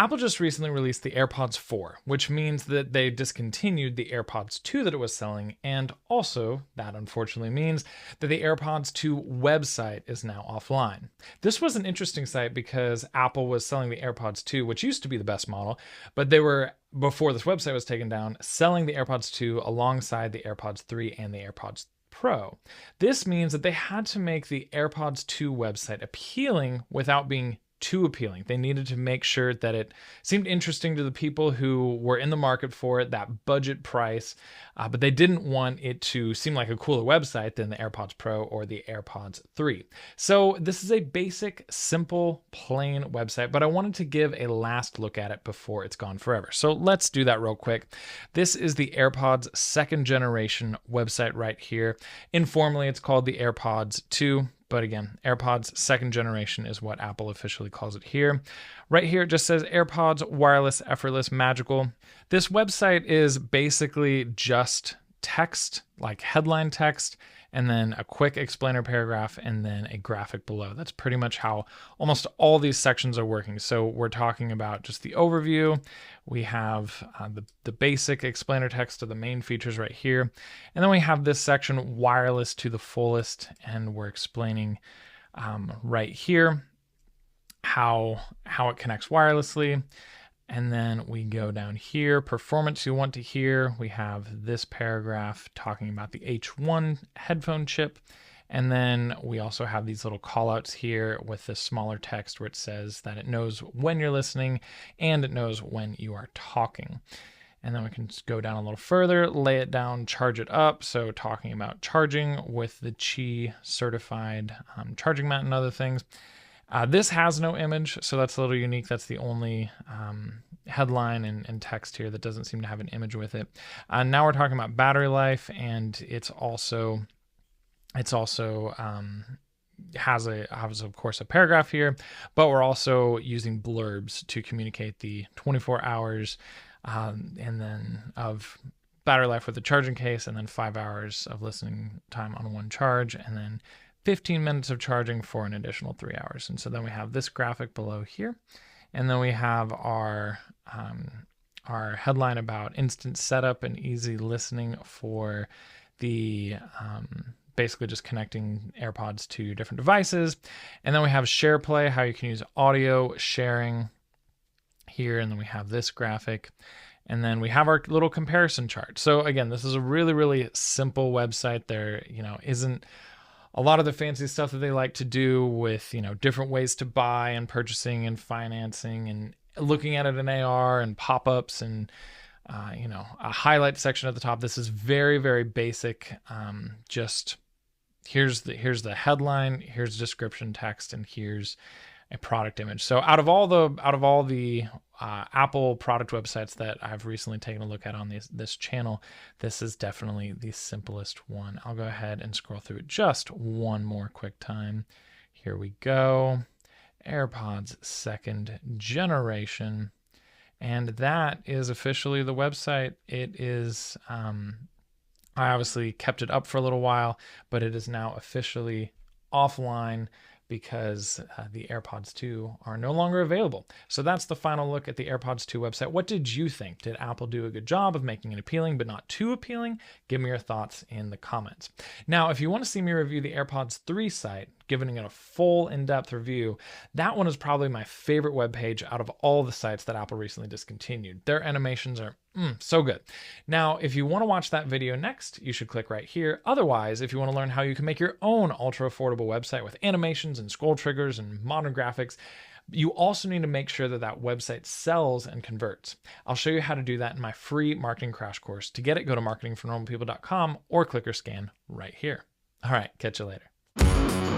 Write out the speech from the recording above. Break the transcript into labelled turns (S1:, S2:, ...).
S1: Apple just recently released the AirPods 4, which means that they discontinued the AirPods 2 that it was selling, and also, that unfortunately means that the AirPods 2 website is now offline. This was an interesting site because Apple was selling the AirPods 2, which used to be the best model, but they were, before this website was taken down, selling the AirPods 2 alongside the AirPods 3 and the AirPods Pro. This means that they had to make the AirPods 2 website appealing without being too appealing. They needed to make sure that it seemed interesting to the people who were in the market for it, that budget price, but they didn't want it to seem like a cooler website than the AirPods Pro or the AirPods 3. So this is a basic, simple, plain website, but I wanted to give a last look at it before it's gone forever. So let's do that real quick. This is the AirPods second generation website right here. Informally, it's called the AirPods 2. But again, AirPods second generation is what Apple officially calls it here. Right here, it just says AirPods wireless, effortless, magical. This website is basically just text, like headline text, and then a quick explainer paragraph, and then a graphic below. That's pretty much how almost all these sections are working. So we're talking about just the overview. We have the basic explainer text of the main features right here. And then we have this section, wireless to the fullest, and we're explaining right here how it connects wirelessly. And then we go down here, performance you want to hear. We have this paragraph talking about the H1 headphone chip. And then we also have these little callouts here with this smaller text where it says that it knows when you're listening and it knows when you are talking. And then we can just go down a little further, lay it down, charge it up. So talking about charging with the Qi certified charging mat and other things. This has no image, so that's a little unique. That's the only headline and text here that doesn't seem to have an image with it. Now we're talking about battery life, and it's also has of course a paragraph here, but we're also using blurbs to communicate the 24 hours and then of battery life with the charging case, and then 5 hours of listening time on one charge, and then 15 minutes of charging for an additional 3 hours. And so then we have this graphic below here. And then we have our headline about instant setup and easy listening for the basically just connecting AirPods to different devices. And then we have share play, how you can use audio sharing here. And then we have this graphic. And then we have our little comparison chart. So again, this is a really, really simple website. There, isn't a lot of the fancy stuff that they like to do with, different ways to buy and purchasing and financing and looking at it in AR and pop-ups and, a highlight section at the top. This is very, very basic. Just here's the headline, here's description text, and here's a product image. So out of all the Apple product websites that I've recently taken a look at on this channel, this is definitely the simplest one. I'll go ahead and scroll through it just one more quick time. Here we go. AirPods second generation. And that is officially the website. It is, I obviously kept it up for a little while, but it is now officially offline because the AirPods 2 are no longer available. So that's the final look at the AirPods 2 website. What did you think? Did Apple do a good job of making it appealing but not too appealing? Give me your thoughts in the comments. Now, if you want to see me review the AirPods 3 site, giving it a full in-depth review, that one is probably my favorite webpage out of all the sites that Apple recently discontinued. Their animations are so good. Now, if you want to watch that video next, you should click right here. Otherwise, if you want to learn how you can make your own ultra affordable website with animations and scroll triggers and modern graphics, you also need to make sure that that website sells and converts. I'll show you how to do that in my free marketing crash course. To get it, go to marketingfornormalpeople.com or click or scan right here. All right, catch you later.